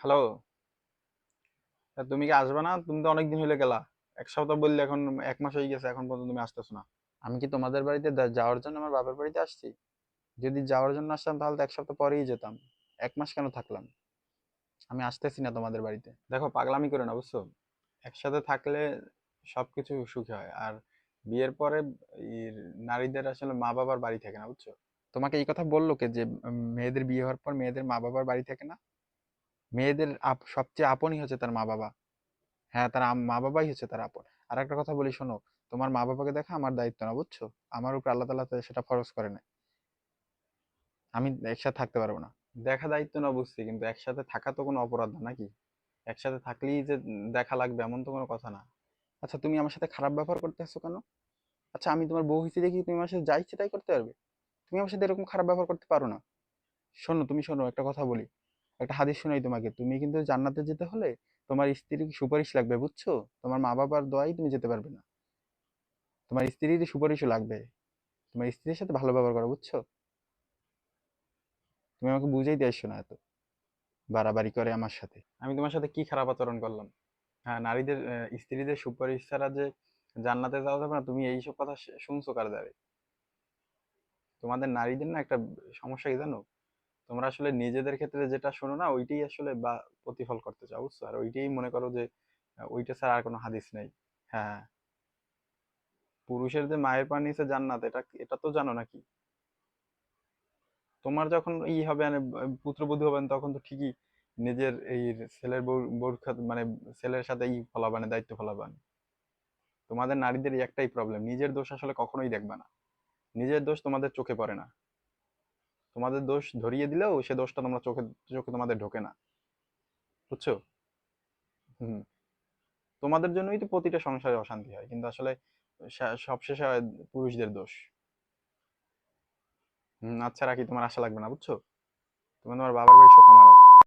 Hello. তুমি কি আসবে না? তুমি তো অনেকদিন হইলে গেলা। এক সপ্তাহ বললে, এখন 1 মাস হয়ে গেছে, এখন পর্যন্ত তুমি আসতেছো না। আমি কি তোমাদের বাড়িতে যাওয়ার জন্য আমার বাপের বাড়িতে আসছি? যদি যাওয়ার জন্য আসতাম তাহলে তো 1 সপ্তাহ পরেই যেতাম। 1 মাস কেন থাকলাম? আমি আসতেছি না তোমাদের বাড়িতে। দেখো, পাগলামি করে না, বুঝছো? একসাথে থাকলে সবকিছু সুখী হয়। আর বিয়ের পরে এই নারীদের আসলে মা বাবার বাড়ি থাকে না, বুঝছো? তোমাকে এই কথা বললো কে যে মেয়েদের বিয়ে হওয়ার পর মেয়েদের মা বাবার বাড়ি থাকে না? মেয়েদের সবচেয়ে আপনই হচ্ছে তার মা বাবা। হ্যাঁ, তার মা বাবাই হচ্ছে তার আপন। আর একটা কথা বলি, শোনো। তোমার মা বাবাকে দেখা আমার দায়িত্ব না, বুঝছো? আমার উপর আল্লাহ তাআলা সেটা ফরজ করে না। আমি একসাথে থাকতে পারবো না। দেখা দায়িত্ব না বুঝছি, কিন্তু একসাথে থাকা তো কোনো অপরাধ না, নাকি? একসাথে থাকলেই যে দেখা লাগবে এমন তো কোনো কথা না। আচ্ছা, তুমি আমার সাথে খারাপ ব্যবহার করতে আসছো কেন? আচ্ছা, আমি তোমার বউ হয়েছি দেখি তুমি আমার সাথে যা ইচ্ছে তাই করতে পারবে? তুমি আমার সাথে এরকম খারাপ ব্যবহার করতে পারো না। শোনো, তুমি শোনো, একটা কথা বলি। একটা হাদিস শোনাই তোমাকে। তুমি কিন্তু জান্নাতে যেতে হলে তোমার স্ত্রীর সুপারিশ লাগবে, বুঝছো? তোমার মা বাবার দোয়াই তুমি যেতে পারবে না। তোমার স্ত্রীর সুপারিশও লাগবে। তোমার স্ত্রীর সাথে ভালো ব্যবহার করো, বুঝছো? তুমি আমাকে বুঝাইতে আসছো না এত বাড়াবাড়ি করে আমার সাথে। আমি তোমার সাথে কি খারাপ আচরণ করলাম? হ্যাঁ, নারীদের স্ত্রীদের সুপারিশ ছাড়া যে জান্নাতে যাওয়া যাবে না, তুমি এইসব কথা শুনছো কার দ্বারে? তোমাদের নারীদের না একটা সমস্যা কি জানো? তোমরা আসলে নিজেদের ক্ষেত্রে যেটা শোনো না, ওইটাই আসলে বা প্রতিফল করতে চাও, বুঝছো? আর ওইটাই মনে করো যে ওইটা ছাড়া আর কোনো হাদিস নেই। হ্যাঁ। পুরুষের যে মায়ের পার নিচে জান্নাত, এটা এটা তো জানো নাকি? তোমার যখন হবে, মানে পুত্রবধূ হবেন, তখন তো ঠিকই নিজের এই ছেলের বউর মানে ছেলের সাথে ফলাবানে দায়িত্ব ফলাবান। তোমাদের নারীদের এই একটাই প্রবলেম, নিজের দোষ আসলে কখনোই দেখবা না। নিজের দোষ তোমাদের চোখে পড়ে না। তোমাদের দোষ ধরিয়ে দিলেও সে দোষটা তোমরা চোখে চোখে তোমাদের ঢোকে না, বুঝছো? হুম। তোমাদের জন্যই তো প্রতিটা সংসারে অশান্তি হয়, কিন্তু আসলে সবশেষে হয় পুরুষদের দোষ। আচ্ছা, রাখি, তোমার আশা লাগবে না, বুঝছো? তুমি তোমার বাবার বাড়ি শোকা মারো।